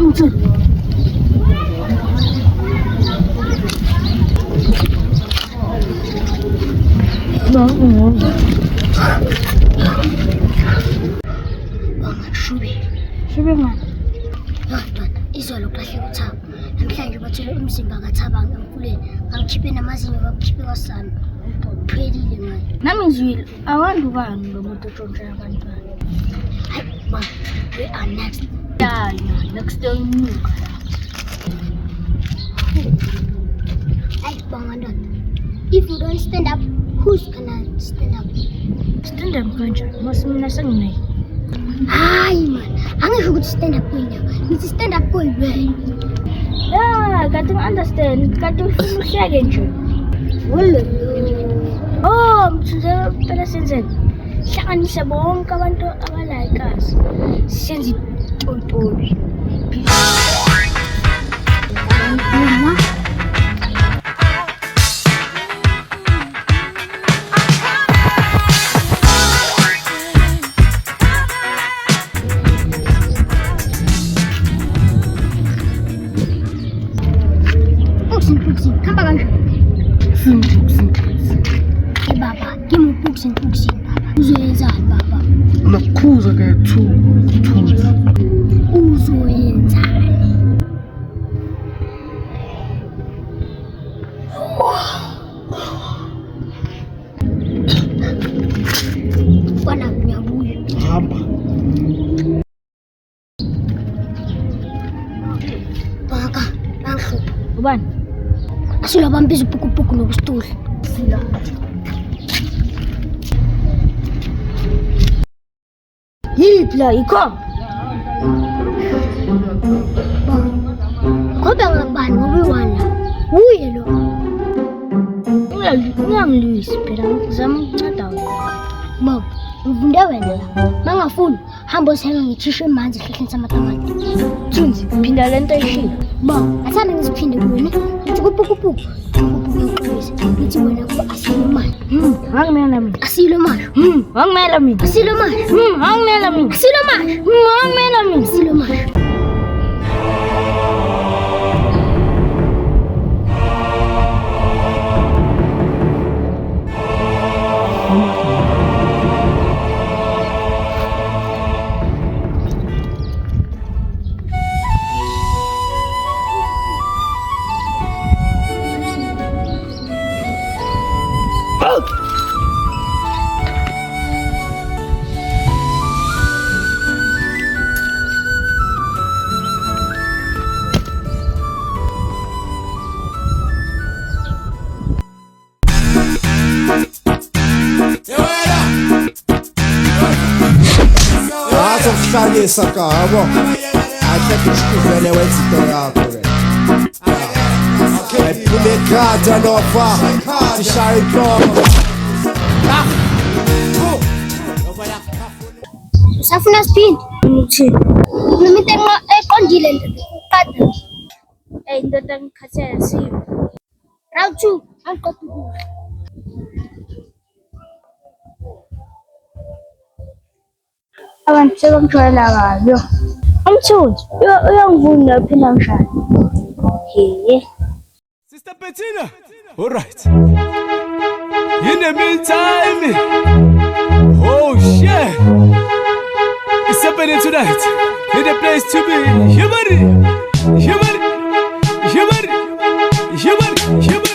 Angithu. Shubi man. Yodwa izolo kahle uthaba. Namhlanje bathole umzimba kaThabang emfuleni. Angikhiphe namazinyo bakukhiphe kwasana. Uphelile manje. Nami ngizwile awandu bani lo muntu otshontsha abantwana. Hayi ma, we are next. Yeah, next time nuka. Hayi bangandana. If you don't stand up, who's gonna stand up? Stand up kanjani? Masimina senginayi. Hayi man, angisho ukuthi stand up kuyindawo. Ngithi stand up kuyiwe. Yeah, kanti ngi-understand. Kanti ufuna uhleke nje. Wololo. Oh, mthuzela phela senzeni. Hlanganise bonke abantu abalayikazi. Senze itontoli. Mama. Puxin, khamba kanje. Baba, give me puxin baba. Uzoyenzani baba? Nakukhuza ke thuza. Uzoyenzani? Bwana uyabuya. Hamba. Baka, bangihlupha. Ubani? Asilo bambiza upukupuku nokusitula. Sila. Yiphi la ikho? Kodwa ngabani ngobiwana? Uye lo. Ungamlwisi phela ngizama ukunceda wena. Mama, ngivunde wena la. Mangafuni, hamba usenge ngithishe emanzi ehlahleni samatamati. Thunzi, phinda lento ayishilo. Mama, athanda ngiziphinde kuwena. Ngithi kupukupuku. Uqinise. Ngithi wena kuba asilo mali. Angimela mina. Asilo mali. Angimela mina. Asilo mali. Angimela mina. Asilo mali. Angimela mina. Asilo mali. Hlalisa ka yabo. Ahle kushivele wenzito yakho ke. Ephule khata lofa. Sishaya inhloko. Usafuna siphinde? Uthi Nomite eqondile qada. indoda ngikhathele siyo. Round 2, angiqoda ukudla. Abantu sebangijwayela kabi. Umthunzi uyangivuna phela ngishaya. Sister Bettina, all right. In the meantime, oh shit, it's happening tonight. In the place to be, human, human, human, human, human.